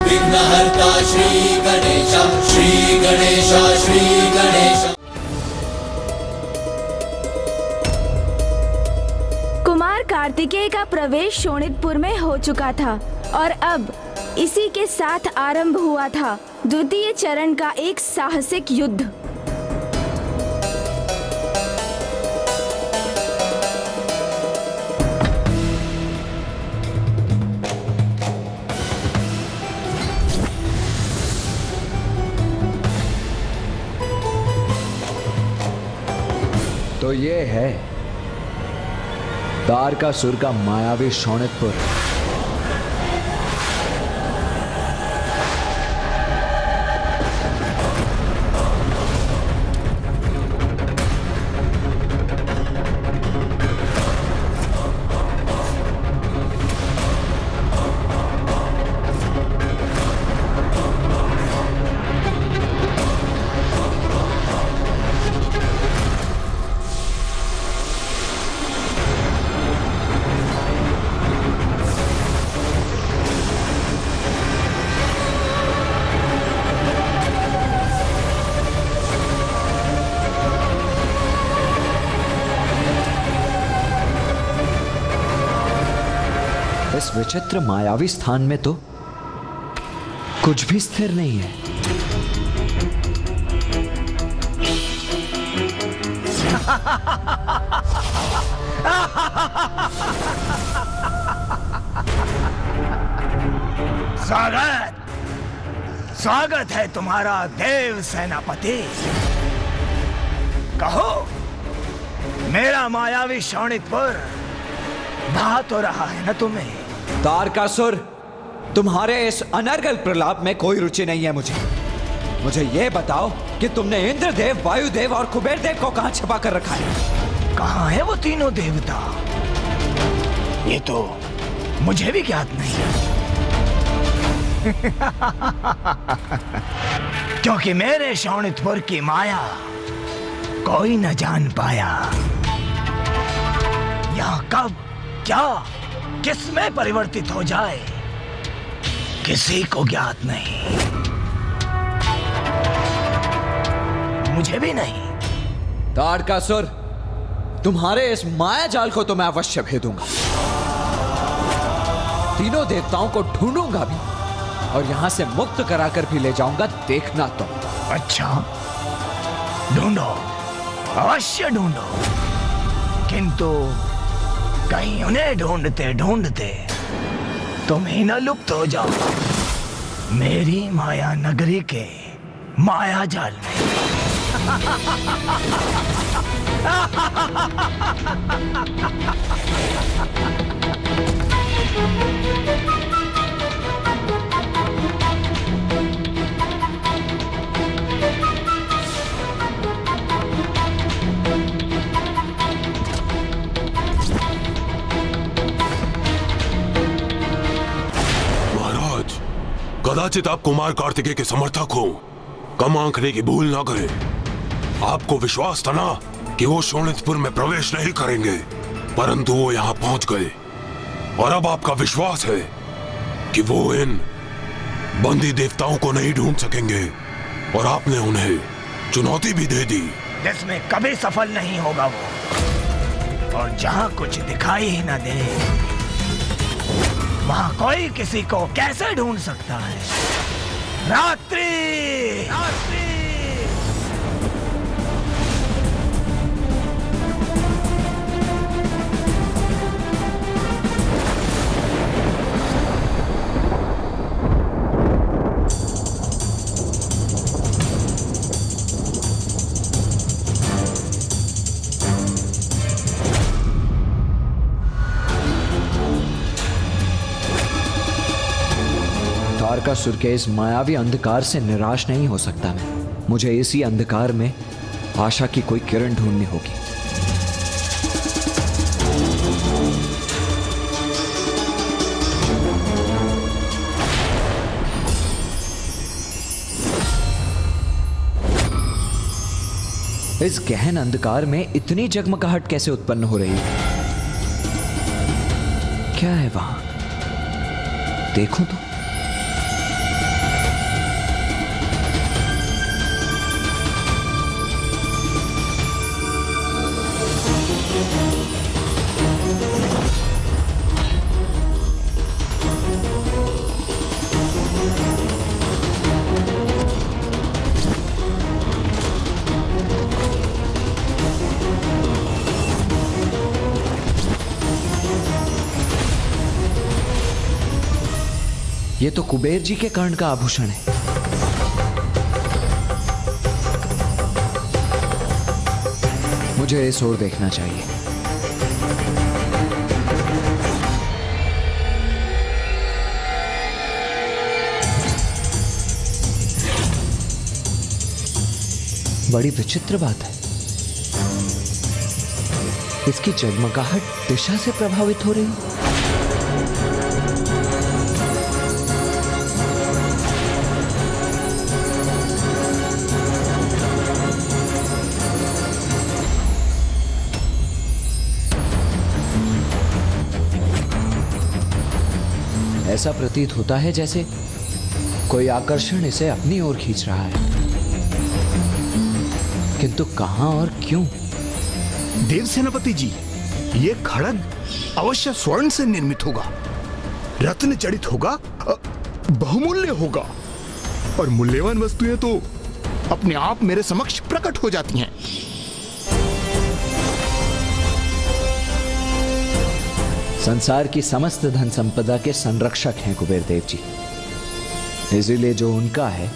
विघ्नहर्ता श्री गणेश, श्री गणेश, श्री गणेश। कुमार कार्तिकेय का प्रवेश शोणितपुर में हो चुका था और अब इसी के साथ आरंभ हुआ था द्वितीय चरण का एक साहसिक युद्ध। तो ये है तारकासुर का मायावी शोणितपुर। इस विचित्र मायावी स्थान में तो कुछ भी स्थिर नहीं है। स्वागत है तुम्हारा देव सेनापति। कहो, मेरा मायावी शोणितपुर भा तो रहा है न तुम्हें? तारकासुर, तुम्हारे इस अनर्गल प्रलाप में कोई रुचि नहीं है मुझे ये बताओ कि तुमने इंद्रदेव, वायुदेव और कुबेर देव को कहां छिपा कर रखा है? कहां है वो तीनों देवता? ये तो मुझे भी ज्ञात नहीं। क्योंकि मेरे शोणितपुर की माया कोई न जान पाया। यहां कब, क्या, किसमें परिवर्तित हो जाए किसी को ज्ञात नहीं, मुझे भी नहीं। तारकासुर, तुम्हारे इस माया जाल को तो मैं अवश्य भेदूंगा। तीनों देवताओं को ढूंढूंगा भी और यहां से मुक्त कराकर भी ले जाऊंगा, देखना तुम। अच्छा, ढूंढो, अवश्य ढूंढो, किंतु कहीं उन्हें ढूंढते ढूंढते तुम ही न लुप्त हो जाओ मेरी माया नगरी के माया जाल में। कदाचित आप कुमार कार्तिकेय के समर्थक हो, कम आंकने की भूल ना करें। आपको विश्वास था ना कि वो शोणितपुर में प्रवेश नहीं करेंगे, परंतु वो यहाँ पहुंच गए। और अब आपका विश्वास है कि वो इन बंदी देवताओं को नहीं ढूंढ सकेंगे, और आपने उन्हें चुनौती भी दे दी जिसमें कभी सफल नहीं होगा वो। और जहाँ कुछ दिखाई ही न दे, वहां कोई किसी को कैसे ढूंढ सकता है? रात्रि, रात्रि। तारकासुर के इस मायावी अंधकार से निराश नहीं हो सकता मैं। मुझे इसी अंधकार में आशा की कोई किरण ढूंढनी होगी। इस गहन अंधकार में इतनी जगमगाहट कैसे उत्पन्न हो रही है? क्या है वहां? देखूं तो। ये तो कुबेर जी के कर्ण का आभूषण है। मुझे इस ओर देखना चाहिए। बड़ी विचित्र बात है, इसकी जगमगाहट दिशा से प्रभावित हो रही है। ऐसा प्रतीत होता है जैसे कोई आकर्षण इसे अपनी ओर खींच रहा है, किंतु कहां और क्यों? देव सेनापति जी, ये खड़ग अवश्य स्वर्ण से निर्मित होगा, रत्न जड़ित होगा, बहुमूल्य होगा, और मूल्यवान वस्तुएं तो अपने आप मेरे समक्ष प्रकट हो जाती हैं। संसार की समस्त धन संपदा के संरक्षक हैं कुबेर देव जी, इसीलिए जो उनका है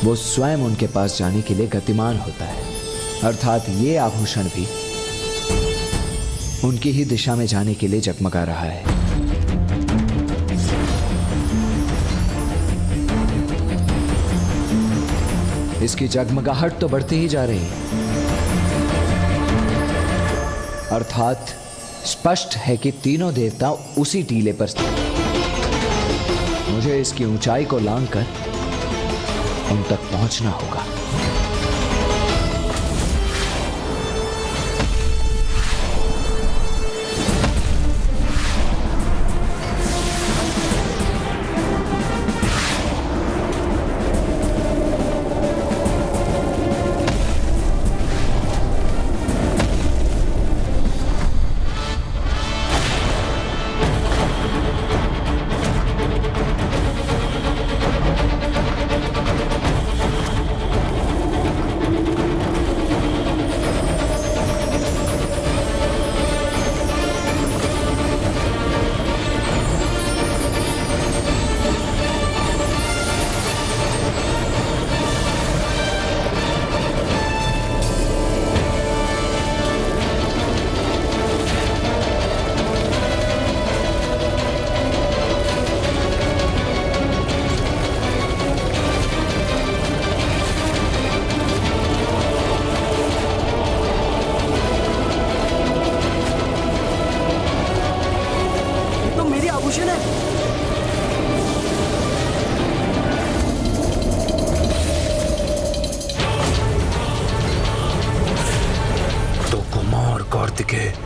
वो स्वयं उनके पास जाने के लिए गतिमान होता है, अर्थात ये आभूषण भी उनकी ही दिशा में जाने के लिए जगमगा रहा है। इसकी जगमगाहट तो बढ़ती ही जा रही है, अर्थात स्पष्ट है कि तीनों देवता उसी टीले पर स्थित हैं। मुझे इसकी ऊंचाई को लांघकर उन तक पहुंचना होगा।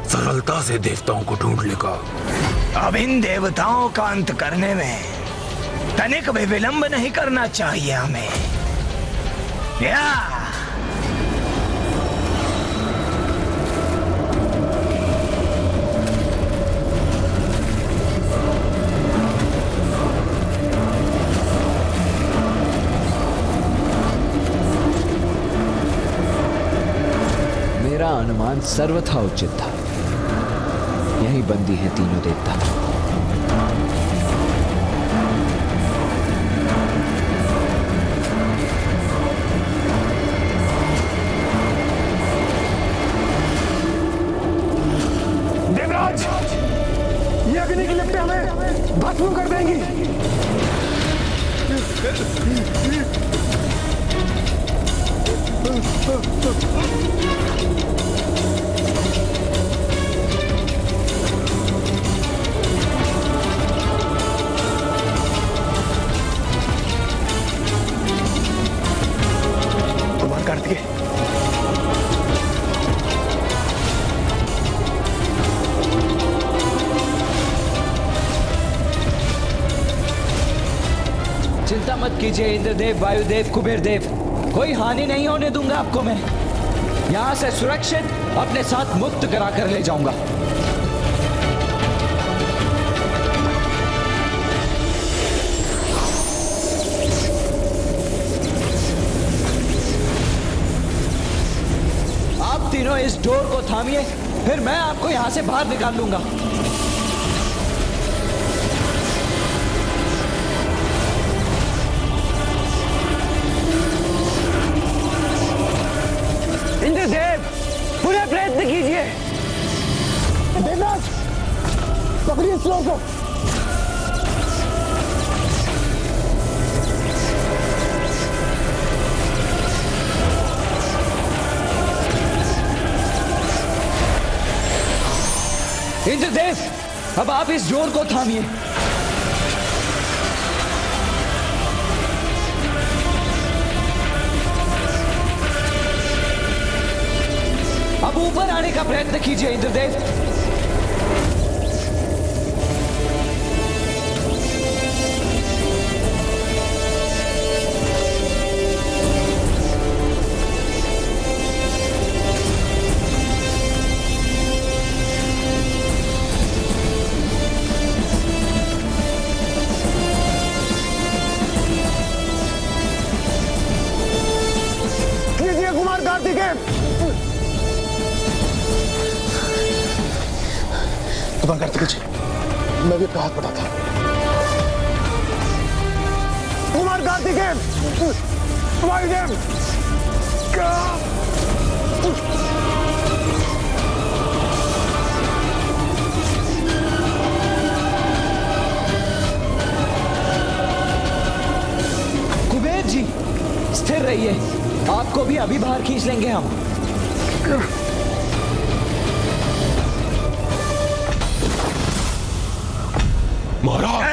सरलता से देवताओं को ढूंढ लेगा। अब इन देवताओं का अंत करने में तनिक भी विलंब नहीं करना चाहिए हमें। या मेरा अनुमान सर्वथा उचित था, यही बंदी है तीनों देवता। देवराज, ये अग्नि की लिपटें हमें भस्म कर देंगी। चिंता मत कीजिए इंद्रदेव, वायुदेव, कुबेर देव, कोई हानि नहीं होने दूंगा आपको। मैं यहां से सुरक्षित अपने साथ मुक्त कराकर ले जाऊंगा। आप तीनों इस डोर को थामिए, फिर मैं आपको यहां से बाहर निकाल लूंगा। इंद्रदेव, अब आप इस जोर को थामिए। अब ऊपर आने का प्रयत्न कीजिए इंद्रदेव। कुमार कार्तिकेय, कुमार कार्तिकेय जी, मैं भी अपना हाथ बढ़ाता हूं। कुमार कार्तिकेय, वायुदेव, कुबेर जी, स्थिर रहिए, आपको भी अभी बाहर खींच लेंगे हम। महाराज,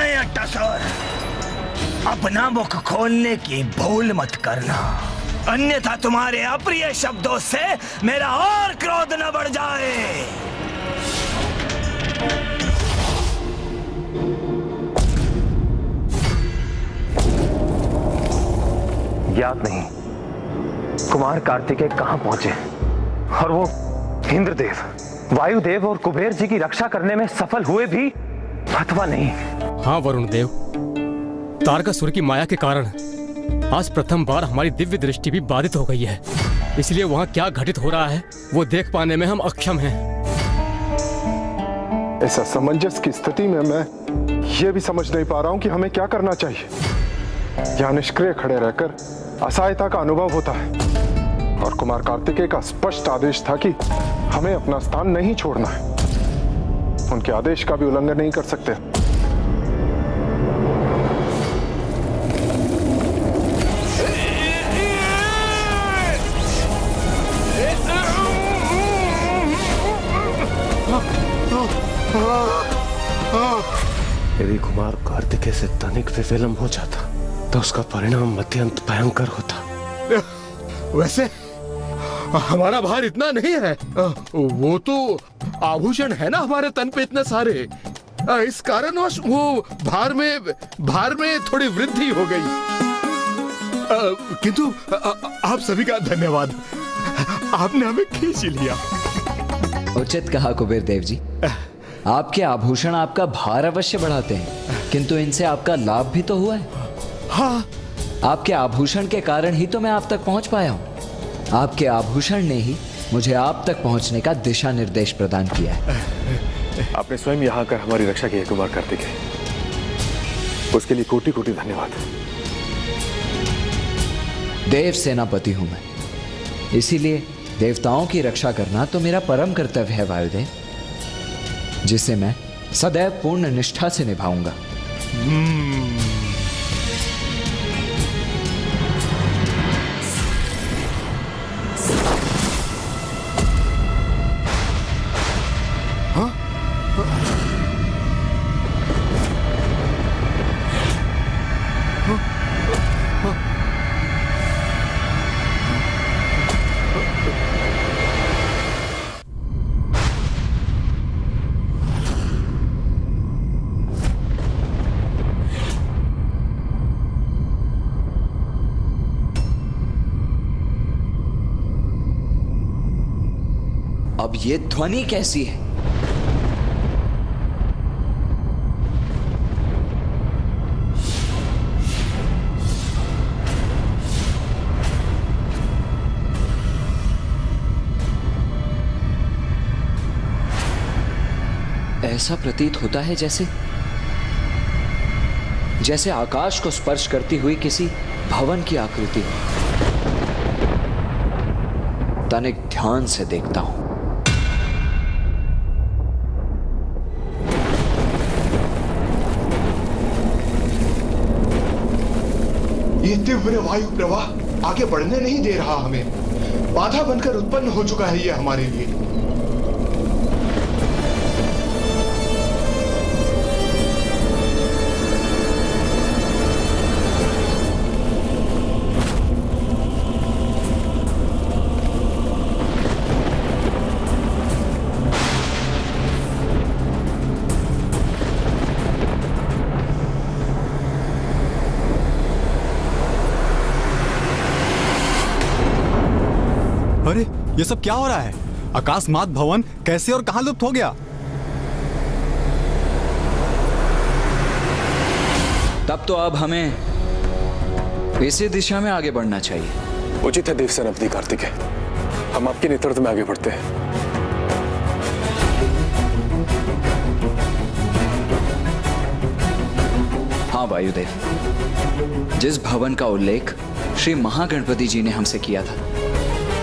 अपना मुख खोलने की भूल मत करना, अन्यथा तुम्हारे अप्रिय शब्दों से मेरा और क्रोध न बढ़ जाए। ज्ञात नहीं कुमार कार्तिकेय कहां पहुंचे और वो इंद्रदेव, वायुदेव और कुबेर जी की रक्षा करने में सफल हुए भी अथवा नहीं। हाँ वरुण देव, तारकासुर की माया के कारण आज प्रथम बार हमारी दिव्य दृष्टि भी बाधित हो गई है, इसलिए वहाँ क्या घटित हो रहा है वो देख पाने में हम अक्षम हैं। इस असमंजस की स्थिति में मैं ये भी समझ नहीं पा रहा हूं कि हमें क्या करना चाहिए। यहाँ निष्क्रिय खड़े रहकर असहायता का अनुभव होता है और कुमार कार्तिकेय का स्पष्ट आदेश था कि हमें अपना स्थान नहीं छोड़ना है। उनके आदेश का भी उल्लंघन नहीं कर सकते। यदि कुमार कार्तिकेय से तनिक भी विलंब हो जाता तो उसका परिणाम अत्यंत भयंकर होता। वैसे हमारा भार इतना नहीं है, वो तो आभूषण है ना हमारे तन पे इतने सारे, इस कारणवश वो भार में थोड़ी वृद्धि हो गई। किंतु आप सभी का धन्यवाद, आपने हमें खींच लिया। उचित कहा कुबेर देव जी, आपके आभूषण आपका भार अवश्य बढ़ाते हैं, किंतु इनसे आपका लाभ भी तो हुआ है। हाँ, आपके आभूषण के कारण ही तो मैं आप तक पहुंच पाया हूं। आपके आभूषण ने ही मुझे आप तक पहुंचने का दिशा निर्देश प्रदान किया है। आपने स्वयं यहाँ आकर हमारी रक्षा की है कुमार कार्तिकेय, उसके लिए कोटि कोटि धन्यवाद। देव सेनापति हूं मैं, इसीलिए देवताओं की रक्षा करना तो मेरा परम कर्तव्य है वायुदेव, जिसे मैं सदैव पूर्ण निष्ठा से निभाऊंगा। अब ये ध्वनि कैसी है? ऐसा प्रतीत होता है जैसे आकाश को स्पर्श करती हुई किसी भवन की आकृति। तनिक ध्यान से देखता हूं। ये तीव्र वायु प्रवाह आगे बढ़ने नहीं दे रहा हमें। बाधा बनकर उत्पन्न हो चुका है ये हमारे लिए। अरे ये सब क्या हो रहा है? आकाशमात भवन कैसे और कहां लुप्त हो गया? तब तो अब हमें इसी दिशा में आगे बढ़ना चाहिए। उचित है देवसेनापति कार्तिकेय, हम आपके नेतृत्व में आगे बढ़ते हैं। हाँ वायुदेव, जिस भवन का उल्लेख श्री महागणपति जी ने हमसे किया था,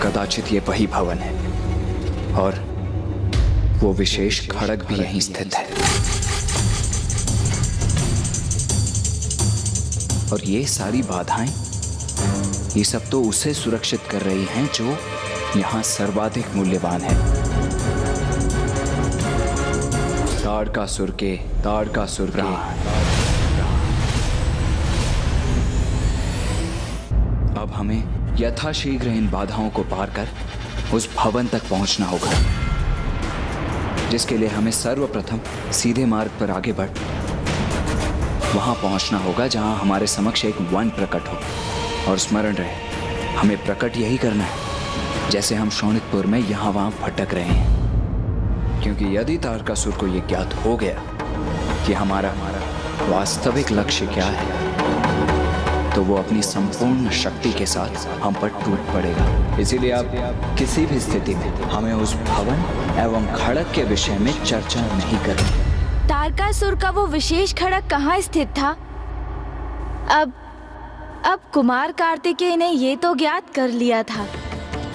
कदाचित ये वही भवन है और वो विशेष खड़ग भी यहीं स्थित है। और ये सारी बाधाएं, ये सब तो उसे सुरक्षित कर रही हैं जो यहां सर्वाधिक मूल्यवान है। ताड़कासुर के अब हमें यथाशीघ्र इन बाधाओं को पार कर उस भवन तक पहुंचना होगा, जिसके लिए हमें सर्वप्रथम सीधे मार्ग पर आगे बढ़ वहां पहुंचना होगा जहां हमारे समक्ष एक वन प्रकट हो। और स्मरण रहे, हमें प्रकट यही करना है जैसे हम शोणितपुर में यहां वहां भटक रहे हैं। क्योंकि यदि तारकासुर को यह ज्ञात हो गया कि हमारा वास्तविक लक्ष्य क्या है, तो वो अपनी संपूर्ण शक्ति के साथ हम पर टूट पड़ेगा। इसीलिए आप किसी भी स्थिति में हमें उस भवन एवं खड़ग के विषय में चर्चा नहीं करेंगे। तारकासुर का वो विशेष खड़ग कहाँ स्थित था? अब कुमार कार्तिकेय ने ये तो ज्ञात कर लिया था।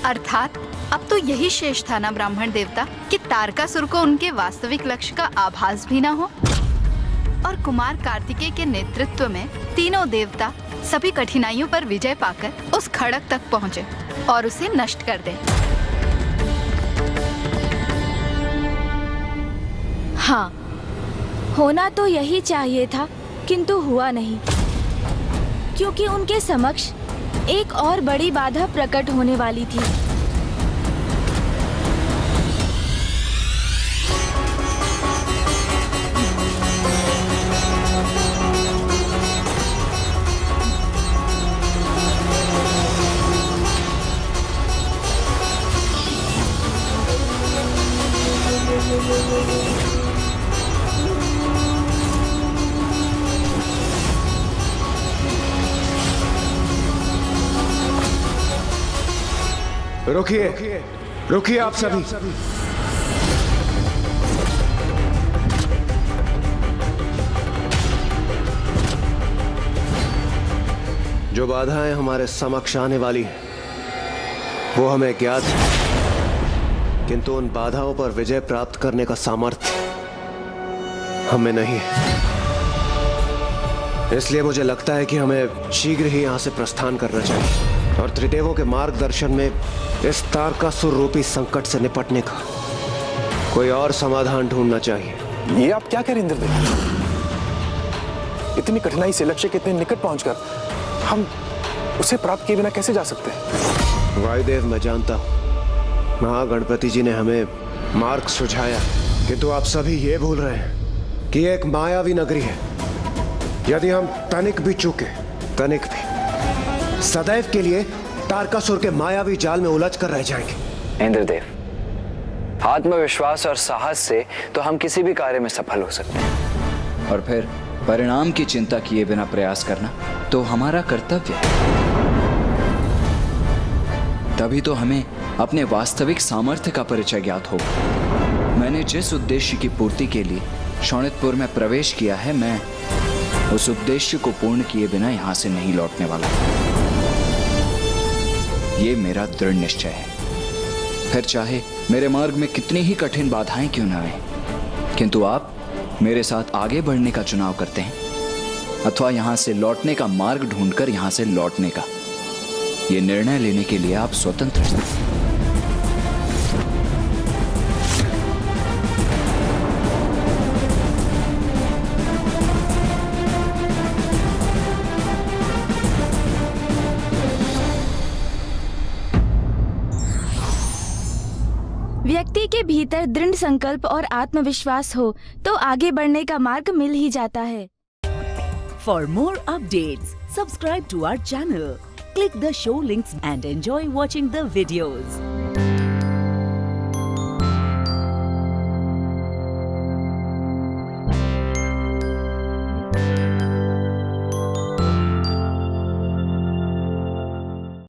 अर्थात अब तो यही शेष था ना ब्राह्मण देवता, कि तारकासुर को उनके वास्तविक लक्ष्य का आभास भी ना हो और कुमार कार्तिकेय के नेतृत्व में तीनों देवता सभी कठिनाइयों पर विजय पाकर उस खड़ग तक पहुंचे और उसे नष्ट कर दें। हाँ, होना तो यही चाहिए था, किंतु हुआ नहीं, क्योंकि उनके समक्ष एक और बड़ी बाधा प्रकट होने वाली थी। रुकिए आप सभी। जो बाधाएं हमारे समक्ष आने वाली हैं, वो हमें ज्ञात है, किंतु उन बाधाओं पर विजय प्राप्त करने का सामर्थ्य हमें नहीं है। इसलिए मुझे लगता है कि हमें शीघ्र ही यहां से प्रस्थान करना चाहिए और त्रिदेवों के मार्गदर्शन में इस तारकासुर रूपी संकट से निपटने का कोई और समाधान ढूंढना चाहिए। ये आप क्या कह रहे हैं इंद्रदेव? इतनी कठिनाई से लक्ष्य के इतने निकट पहुंचकर हम उसे प्राप्त किए बिना कैसे जा सकते हैं? वायुदेव, मैं जानता हूं महागणपति जी ने हमें मार्ग सुझाया, किंतु आप सभी ये भूल रहे हैं कि एक मायावी नगरी है। यदि हम तनिक भी चूके, तनिक भी, सदैव के लिए तारकासुर के मायावी जाल में उलझ कर रह जाएंगे। इंद्रदेव, आत्मविश्वास और साहस से तो हम किसी भी कार्य में सफल हो सकते हैं, और फिर परिणाम की चिंता किए बिना प्रयास करना तो हमारा कर्तव्य है। तभी तो हमें अपने वास्तविक सामर्थ्य का परिचय ज्ञात होगा। मैंने जिस उद्देश्य की पूर्ति के लिए शोणितपुर में प्रवेश किया है, मैं उस उद्देश्य को पूर्ण किए बिना यहां से नहीं लौटने वाला। ये मेरा दृढ़ निश्चय है। फिर चाहे मेरे मार्ग में कितनी ही कठिन बाधाएं क्यों न आए, किंतु आप मेरे साथ आगे बढ़ने का चुनाव करते हैं अथवा यहां से लौटने का मार्ग ढूंढकर यहां से लौटने का। यह निर्णय लेने के लिए आप स्वतंत्र हैं। व्यक्ति के भीतर दृढ़ संकल्प और आत्मविश्वास हो तो आगे बढ़ने का मार्ग मिल ही जाता है। For more updates, subscribe to our channel, click the show links and enjoy watching the videos.